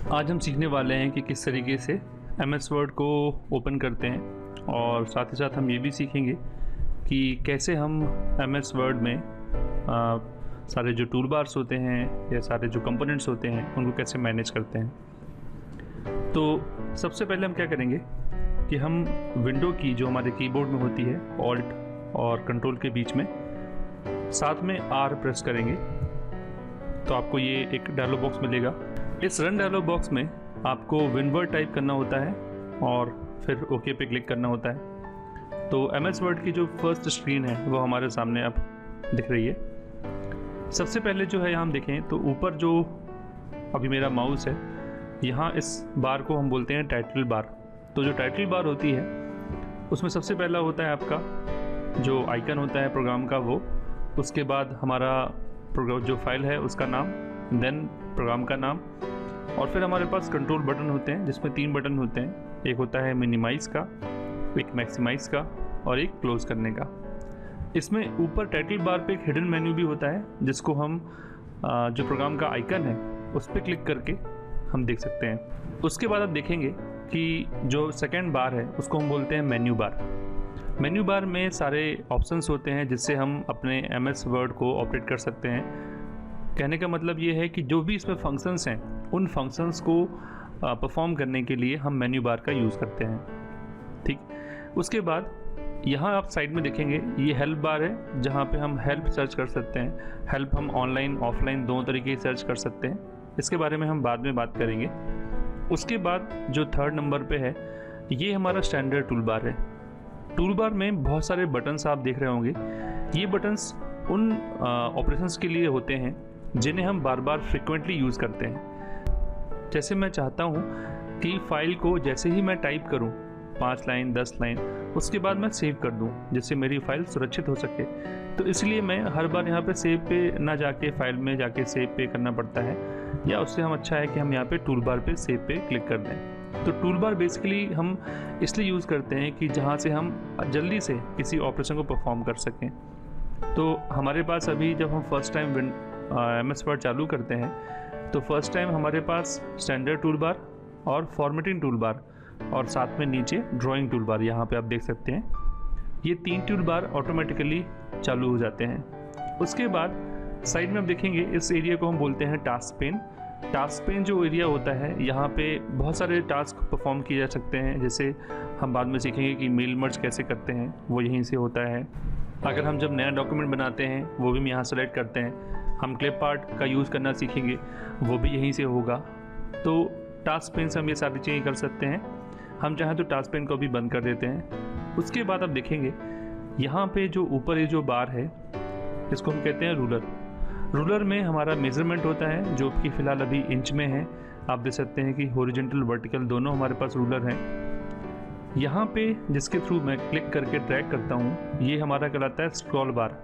आज हम सीखने वाले हैं कि किस तरीके से MS वर्ड को ओपन करते हैं और साथ ही साथ हम ये भी सीखेंगे कि कैसे हम MS वर्ड में सारे जो टूल बार्स होते हैं या सारे जो कंपोनेंट्स होते हैं उनको कैसे मैनेज करते हैं। तो सबसे पहले हम क्या करेंगे कि हम विंडो की जो हमारे कीबोर्ड में होती है ऑल्ट और कंट्रोल के बीच में साथ में R प्रेस करेंगे तो आपको ये एक डायलॉग बॉक्स मिलेगा। इस रन डायलॉग बॉक्स में आपको विनवर्ड टाइप करना होता है और फिर ओके पे क्लिक करना होता है। तो MS वर्ड की जो फर्स्ट स्क्रीन है वो हमारे सामने अब दिख रही है। सबसे पहले जो है यहाँ हम देखें तो ऊपर जो अभी मेरा माउस है यहाँ इस बार को हम बोलते हैं टाइटल बार। तो जो टाइटल बार होती है उसमें सबसे पहला होता है आपका जो आइकन होता है प्रोग्राम का वो, उसके बाद हमारा प्रोग्राम जो फाइल है उसका नाम, देन प्रोग्राम का नाम, और फिर हमारे पास कंट्रोल बटन होते हैं जिसमें 3 बटन होते हैं। एक होता है मिनिमाइज़ का, एक मैक्सिमाइज़ का और एक क्लोज़ करने का। इसमें ऊपर टाइटल बार पे एक हिडन मेन्यू भी होता है जिसको हम जो प्रोग्राम का आइकन है उस पर क्लिक करके हम देख सकते हैं। उसके बाद आप देखेंगे कि जो सेकेंड बार है उसको हम बोलते हैं मेन्यू बार। मेन्यू बार में सारे ऑप्शंस होते हैं जिससे हम अपने MS वर्ड को ऑपरेट कर सकते हैं। कहने का मतलब ये है कि जो भी इसमें फंक्शंस हैं उन फंक्शंस को परफॉर्म करने के लिए हम मेन्यू बार का यूज़ करते हैं। ठीक, उसके बाद यहाँ आप साइड में देखेंगे ये हेल्प बार है जहाँ पे हम हेल्प सर्च कर सकते हैं। हेल्प हम ऑनलाइन ऑफलाइन दोनों तरीके से सर्च कर सकते हैं, इसके बारे में हम बाद में बात करेंगे। उसके बाद जो थर्ड नंबर पे है ये हमारा स्टैंडर्ड टूल बार है। टूल बार में बहुत सारे बटन्स आप देख रहे होंगे। ये बटन्स उन ऑपरेशंस के लिए होते हैं जिन्हें हम बार बार फ्रिक्वेंटली यूज़ करते हैं। जैसे मैं चाहता हूँ कि फ़ाइल को जैसे ही मैं टाइप करूँ 5 लाइन 10 लाइन उसके बाद मैं सेव कर दूँ जिससे मेरी फ़ाइल सुरक्षित हो सके। तो इसलिए मैं हर बार यहाँ पे सेव पे ना जाके फ़ाइल में जाके सेव पे करना पड़ता है, या उससे हम अच्छा है कि हम यहाँ पे टूल बार पे सेव पे क्लिक कर दें। तो टूल बार बेसिकली हम इसलिए यूज़ करते हैं कि जहाँ से हम जल्दी से किसी ऑपरेशन को परफॉर्म कर सकें। तो हमारे पास अभी जब हम फर्स्ट टाइम MS वर्ड चालू करते हैं तो फर्स्ट टाइम हमारे पास स्टैंडर्ड टूल बार और फॉर्मेटिंग टूल बार और साथ में नीचे ड्राइंग टूल बार यहाँ पे आप देख सकते हैं। ये 3 टूल बार ऑटोमेटिकली चालू हो जाते हैं। उसके बाद साइड में आप देखेंगे इस एरिया को हम बोलते हैं टास्क पेन। टास्क पेन जो एरिया होता है यहाँ पे बहुत सारे टास्क परफॉर्म किए जा सकते हैं, जैसे हम बाद में सीखेंगे कि मेल मर्ज कैसे करते हैं वो यहीं से होता है। अगर हम जब नया डॉक्यूमेंट बनाते हैं वो भी हम यहाँ सेलेक्ट करते हैं। हम क्लिप आर्ट का यूज़ करना सीखेंगे वो भी यहीं से होगा। तो टास्क पेन से हम ये सारी चीज़ें कर सकते हैं। हम चाहें तो टास्क पेन को भी बंद कर देते हैं। उसके बाद आप देखेंगे यहाँ पे जो ऊपर ये जो बार है इसको हम कहते हैं रूलर। रूलर में हमारा मेज़रमेंट होता है जो कि फ़िलहाल अभी इंच में है। आप देख सकते हैं कि हॉरिजॉन्टल वर्टिकल दोनों हमारे पास रूलर हैं। यहाँ पे जिसके थ्रू मैं क्लिक करके ड्रैग करता हूँ ये हमारा कहलाता है स्क्रॉल बार।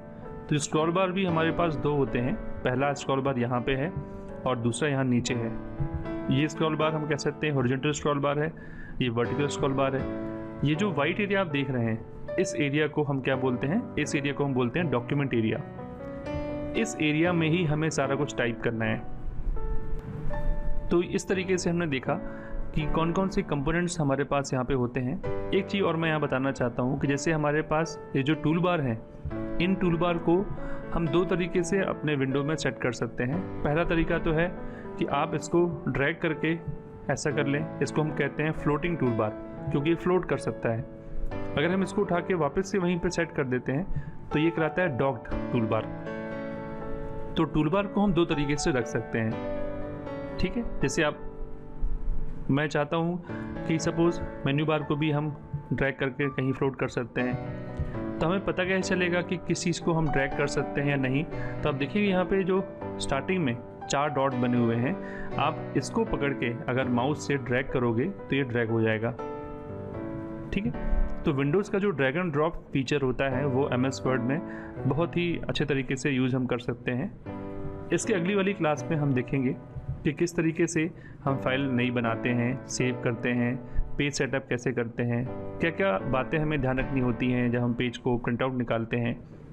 तो स्क्रॉल बार भी हमारे पास 2 होते हैं। पहला स्क्रॉल बार यहाँ पे है और दूसरा यहाँ नीचे है। ये स्क्रॉल बार हम कह सकते हैं हॉरिजॉन्टल स्क्रॉल बार है, ये वर्टिकल स्क्रॉल बार है। ये जो वाइट एरिया आप देख रहे हैं इस एरिया को हम क्या बोलते हैं, इस एरिया को हम बोलते हैं डॉक्यूमेंट एरिया। इस एरिया में ही हमें सारा कुछ टाइप करना है। तो इस तरीके से हमने देखा कि कौन कौन से कंपोनेंट्स हमारे पास यहाँ पे होते हैं। एक चीज़ और मैं यहाँ बताना चाहता हूँ कि जैसे हमारे पास ये जो टूल बार हैं इन टूल बार को हम 2 तरीके से अपने विंडो में सेट कर सकते हैं। पहला तरीका तो है कि आप इसको ड्रैग करके ऐसा कर लें, इसको हम कहते हैं फ्लोटिंग टूल बार, क्योंकि ये फ्लोट कर सकता है। अगर हम इसको उठा के वापस से वहीं पे सेट कर देते हैं तो ये कहलाता है डॉक्ड टूल बार। तो टूल बार को हम 2 तरीके से रख सकते हैं। ठीक है, जैसे आप मैं चाहता हूँ कि सपोज़ मेन्यू बार को भी हम ड्रैग करके कहीं फ्लोट कर सकते हैं। तो हमें पता कैसे चलेगा कि किस चीज़ को हम ड्रैग कर सकते हैं या नहीं। तो आप देखिए यहाँ पे जो स्टार्टिंग में 4 डॉट बने हुए हैं, आप इसको पकड़ के अगर माउस से ड्रैग करोगे तो ये ड्रैग हो जाएगा। ठीक है, तो विंडोज़ का जो ड्रैग एंड ड्रॉप फीचर होता है वो MS वर्ड में बहुत ही अच्छे तरीके से यूज़ हम कर सकते हैं। इसके अगली वाली क्लास में हम देखेंगे कि किस तरीके से हम फाइल नई बनाते हैं, सेव करते हैं, पेज सेटअप कैसे करते हैं, क्या क्या बातें हमें ध्यान रखनी होती हैं जब हम पेज को प्रिंट आउट निकालते हैं,